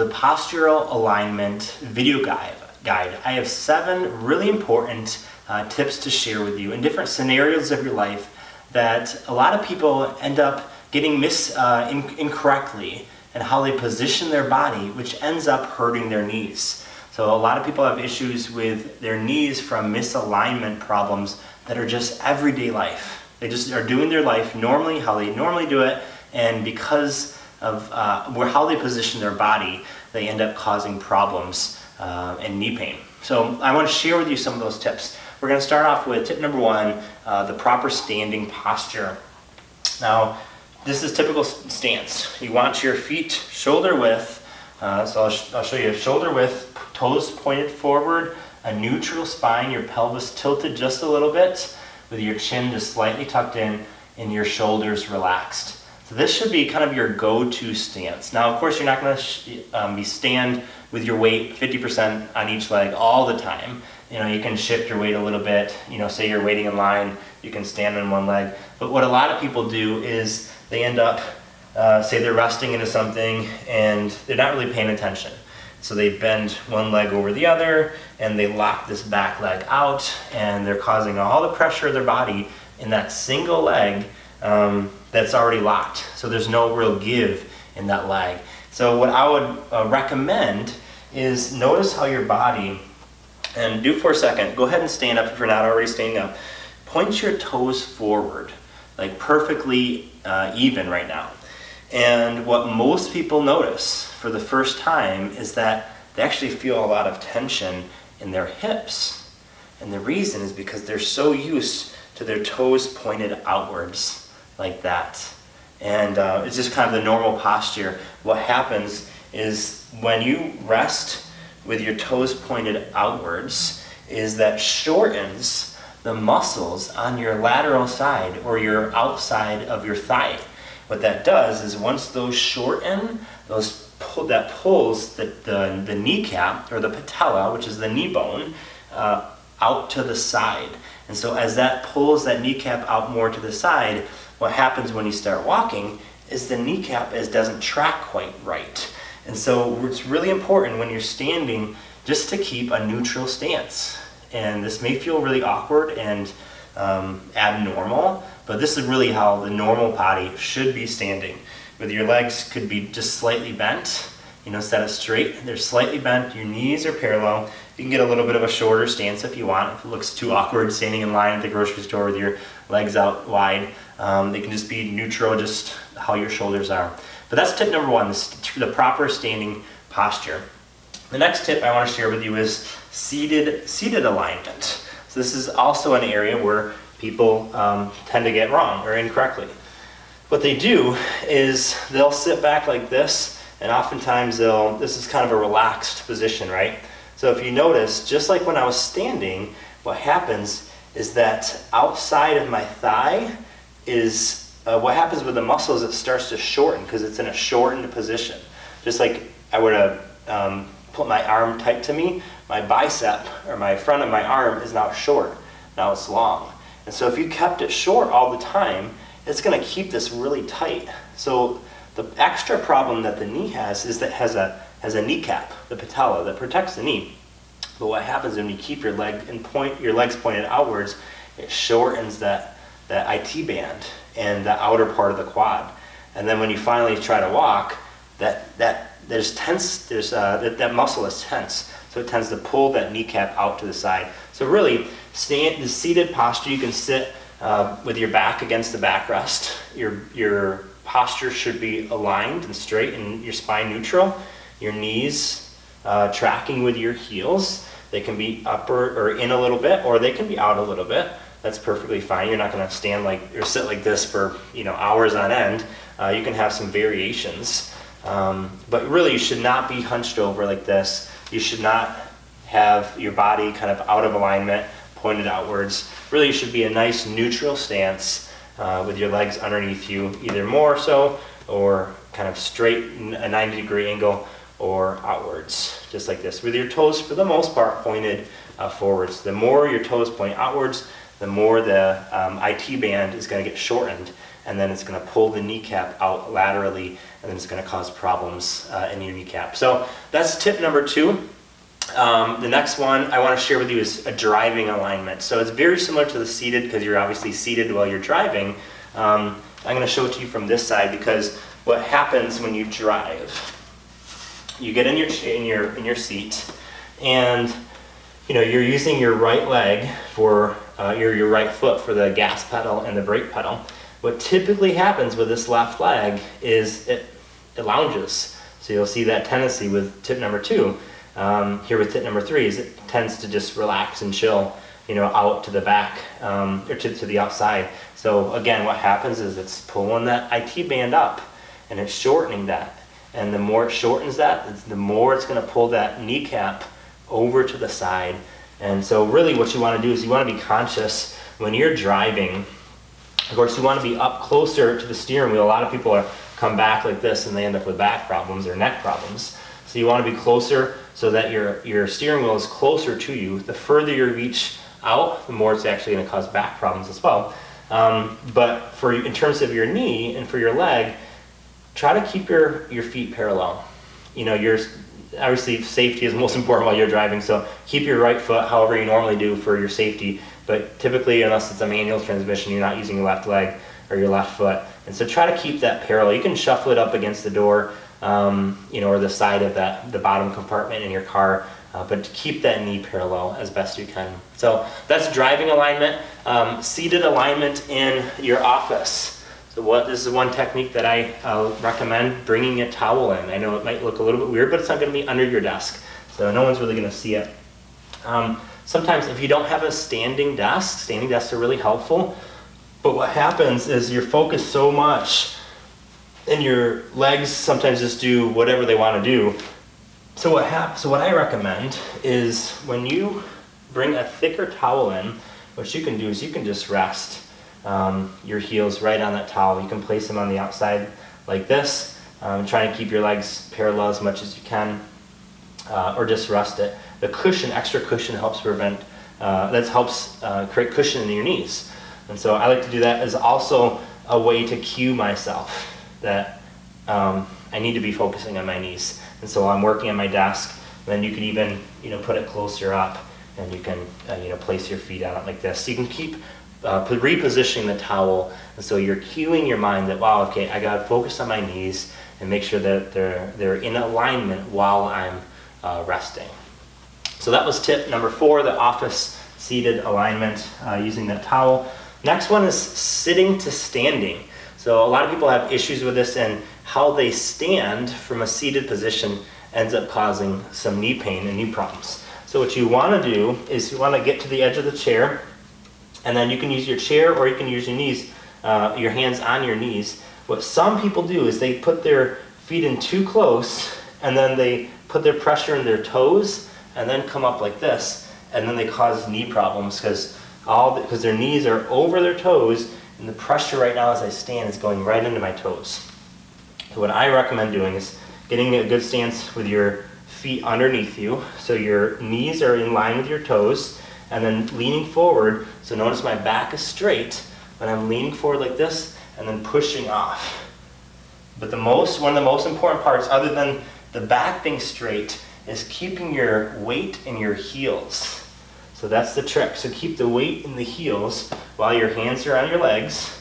The postural alignment video guide. I have 7 really important tips to share with you in different scenarios of your life that a lot of people end up getting incorrectly and how they position their body, which ends up hurting their knees. So a lot of people have issues with their knees from misalignment problems that are just everyday life. They just are doing their life normally, how they normally do it, and because of how they position their body, they end up causing problems and knee pain. So I want to share with you some of those tips. We're going to start off with tip number 1, the proper standing posture. Now, this is typical stance. You want your feet shoulder width, so I'll show you shoulder width, toes pointed forward, a neutral spine, your pelvis tilted just a little bit, with your chin just slightly tucked in and your shoulders relaxed. So this should be kind of your go-to stance. Now, of course, you're not going to stand with your weight 50% on each leg all the time. You know, you can shift your weight a little bit. You know, say you're waiting in line, you can stand on one leg. But what a lot of people do is they end up, say they're resting into something and they're not really paying attention. So they bend one leg over the other and they lock this back leg out, and they're causing all the pressure of their body in that single leg that's already locked. So there's no real give in that leg. So what I would recommend is notice how your body, and do for a second, go ahead and stand up if you're not already standing up. Point your toes forward, like perfectly even right now. And what most people notice for the first time is that they actually feel a lot of tension in their hips. And the reason is because they're so used to their toes pointed outwards like that. And it's just kind of the normal posture. What happens is when you rest with your toes pointed outwards, is that shortens the muscles on your lateral side or your outside of your thigh. What that does is once those shorten, that pulls the kneecap or the patella, which is the knee bone, out to the side. And so as that pulls that kneecap out more to the side, what happens when you start walking is the kneecap doesn't track quite right. And so it's really important when you're standing just to keep a neutral stance. And this may feel really awkward and abnormal, but this is really how the normal body should be standing. With your legs could be just slightly bent, instead of straight, they're slightly bent, your knees are parallel. You can get a little bit of a shorter stance if you want. If it looks too awkward standing in line at the grocery store with your legs out wide, they can just be neutral, just how your shoulders are. But that's tip number 1, the proper standing posture. The next tip I want to share with you is seated alignment. So this is also an area where people tend to get wrong or incorrectly. What they do is they'll sit back like this, and oftentimes this is kind of a relaxed position, right? So if you notice, just like when I was standing, what happens is that outside of my thigh is, what happens with the muscle is it starts to shorten because it's in a shortened position. Just like I would have put my arm tight to me, my bicep or my front of my arm is now short. Now it's long. And so if you kept it short all the time, it's going to keep this really tight. So the extra problem that the knee has is that it has a kneecap, the patella, that protects the knee. But what happens when you keep your legs pointed outwards, it shortens that IT band and the outer part of the quad. And then when you finally try to walk, that muscle is tense. So it tends to pull that kneecap out to the side. So really, the seated posture, you can sit with your back against the backrest. Your posture should be aligned and straight and your spine neutral. Your knees tracking with your heels. They can be up or in a little bit, or they can be out a little bit. That's perfectly fine. You're not going to stand or sit like this for hours on end. You can have some variations. But really, you should not be hunched over like this. You should not have your body kind of out of alignment, pointed outwards. Really, you should be a nice neutral stance with your legs underneath you, either more so or kind of straight, a 90-degree angle, or outwards, just like this, with your toes for the most part pointed forwards. The more your toes point outwards, the more the IT band is going to get shortened, and then it's going to pull the kneecap out laterally, and then it's going to cause problems in your kneecap. So that's tip number 2. The next one I want to share with you is a driving alignment. So it's very similar to the seated, because you're obviously seated while you're driving. I'm going to show it to you from this side, because what happens when you drive, you get in your seat, and you're using your right leg for your right foot for the gas pedal and the brake pedal. What typically happens with this left leg is it lounges. So you'll see that tendency with tip number 2. Here with tip number 3 is it tends to just relax and chill, out to the back, or to the outside. So again, what happens is it's pulling that IT band up, and it's shortening that. And the more it shortens that, the more it's going to pull that kneecap over to the side. And so really what you want to do is you want to be conscious when you're driving. Of course, you want to be up closer to the steering wheel. A lot of people come back like this, and they end up with back problems or neck problems. So you want to be closer so that your steering wheel is closer to you. The further you reach out, the more it's actually going to cause back problems as well. But in terms of your knee and for your leg, try to keep your feet parallel. Obviously safety is most important while you're driving, so keep your right foot however you normally do for your safety. But typically, unless it's a manual transmission, you're not using your left leg or your left foot. And so try to keep that parallel. You can shuffle it up against the door, or the side of the bottom compartment in your car, but keep that knee parallel as best you can. So that's driving alignment. Seated alignment in your office. So this is one technique that I recommend, bringing a towel in. I know it might look a little bit weird, but it's not going to be under your desk, so no one's really going to see it. Sometimes if you don't have a standing desks are really helpful, but what happens is you're focused so much and your legs sometimes just do whatever they want to do. So what I recommend is when you bring a thicker towel in, what you can do is you can just rest your heels right on that towel. You can place them on the outside like this, try and keep your legs parallel as much as you can, or just rest it. The cushion, extra cushion, helps create cushion in your knees. And so I like to do that as also a way to cue myself that I need to be focusing on my knees. And so I'm working on my desk, then you can even put it closer up, and you can place your feet on it like this. So you can keep repositioning the towel, and so you're cueing your mind that, wow, okay, I gotta focus on my knees and make sure that they're in alignment while I'm resting. So that was tip number 4, the office seated alignment using that towel. Next one is sitting to standing. So a lot of people have issues with this, and how they stand from a seated position ends up causing some knee pain and knee problems. So what you want to do is you want to get to the edge of the chair, and then you can use your chair or you can use your knees, your hands on your knees. What some people do is they put their feet in too close, and then they put their pressure in their toes and then come up like this, and then they cause knee problems because their knees are over their toes, and the pressure right now as I stand is going right into my toes. So what I recommend doing is getting a good stance with your feet underneath you, so your knees are in line with your toes, and then leaning forward. So notice my back is straight, but I'm leaning forward like this and then pushing off. But one of the most important parts, other than the back being straight, is keeping your weight in your heels. So that's the trick. So keep the weight in the heels while your hands are on your legs.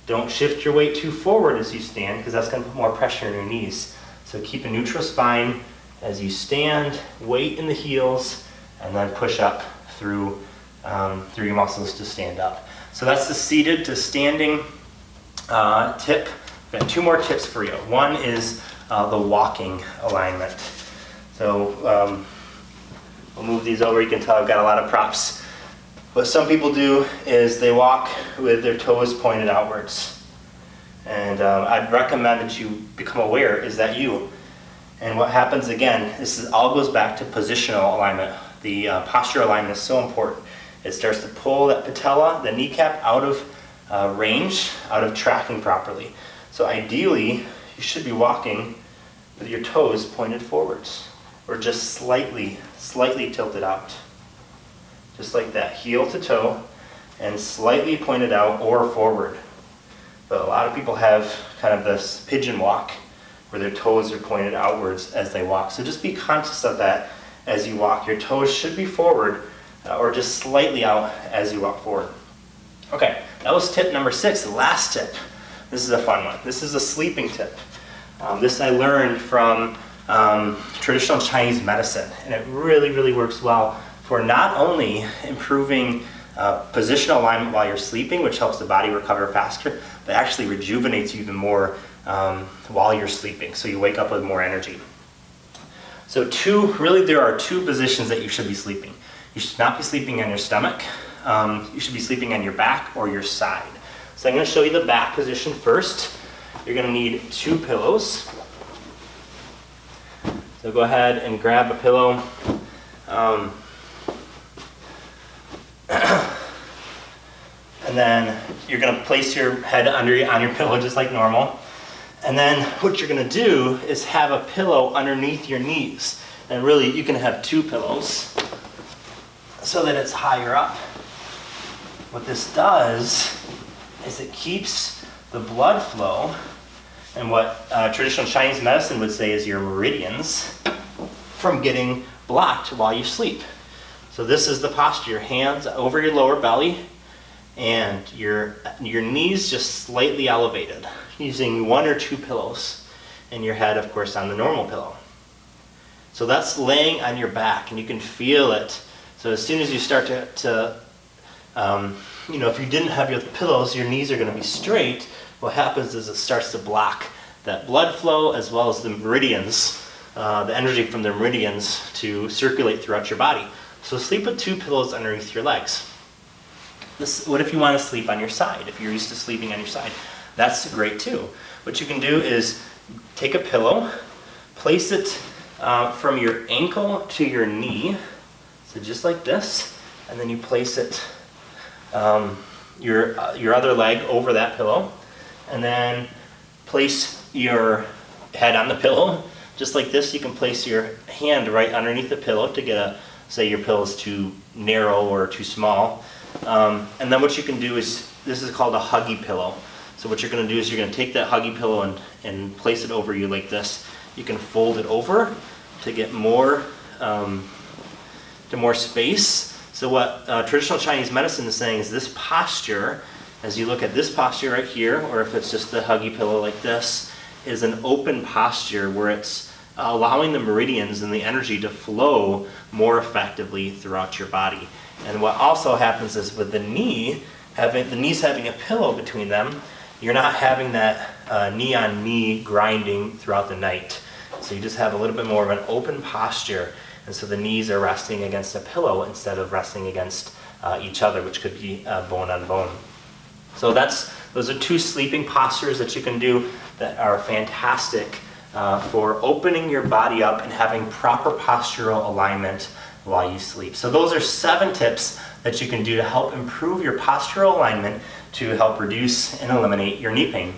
Don't shift your weight too forward as you stand, because that's going to put more pressure on your knees. So keep a neutral spine as you stand, weight in the heels, and then push up through your muscles to stand up. So that's the seated to standing tip. I've got 2 more tips for you. One is the walking alignment. So we'll move these over. You can tell I've got a lot of props. What some people do is they walk with their toes pointed outwards. And I'd recommend that you become aware, is that you? And what happens again, all goes back to positional alignment. The postural alignment is so important. It starts to pull that patella, the kneecap, out of range, out of tracking properly. So ideally, you should be walking with your toes pointed forwards, or just slightly tilted out. Just like that, heel to toe, and slightly pointed out or forward. But a lot of people have kind of this pigeon walk where their toes are pointed outwards as they walk. So just be conscious of that as you walk. Your toes should be forward or just slightly out as you walk forward. Okay, that was tip number 6, the last tip. This is a fun one. This is a sleeping tip. This I learned from traditional Chinese medicine, and it really, really works well for not only improving positional alignment while you're sleeping, which helps the body recover faster, but actually rejuvenates you even more while you're sleeping, so you wake up with more energy. So there are 2 positions that you should be sleeping. You should not be sleeping on your stomach. You should be sleeping on your back or your side. So I'm going to show you the back position first. You're going to need 2 pillows. So go ahead and grab a pillow. And then you're going to place your head on your pillow just like normal. And then what you're going to do is have a pillow underneath your knees. And really, you can have 2 pillows so that it's higher up. What this does is it keeps the blood flow, and what traditional Chinese medicine would say is your meridians, from getting blocked while you sleep. So this is the posture, your hands over your lower belly and your knees just slightly elevated, using 1 or 2 pillows, and your head, of course, on the normal pillow. So that's laying on your back, and you can feel it. So as soon as you start if you didn't have your pillows, your knees are going to be straight. What happens is it starts to block that blood flow as well as the meridians, the energy from the meridians to circulate throughout your body. So sleep with 2 pillows underneath your legs. What if you want to sleep on your side? If you're used to sleeping on your side, that's great too. What you can do is take a pillow, place it from your ankle to your knee, so just like this, and then you place it your other leg over that pillow, and then place your head on the pillow just like this. You can place your hand right underneath the pillow to get say your pillow is too narrow or too small, and then what you can do is, this is called a huggy pillow. So what you're going to do is you're going to take that huggy pillow and place it over you like this. You can fold it over to get more space. So what traditional Chinese medicine is saying is this posture, as you look at this posture right here, or if it's just the huggy pillow like this, is an open posture where it's allowing the meridians and the energy to flow more effectively throughout your body. And what also happens is with the knees having a pillow between them, you're not having that knee on knee grinding throughout the night. So you just have a little bit more of an open posture. And so the knees are resting against a pillow instead of resting against each other, which could be bone on bone. So those are 2 sleeping postures that you can do that are fantastic for opening your body up and having proper postural alignment while you sleep. So those are 7 tips that you can do to help improve your postural alignment to help reduce and eliminate your knee pain.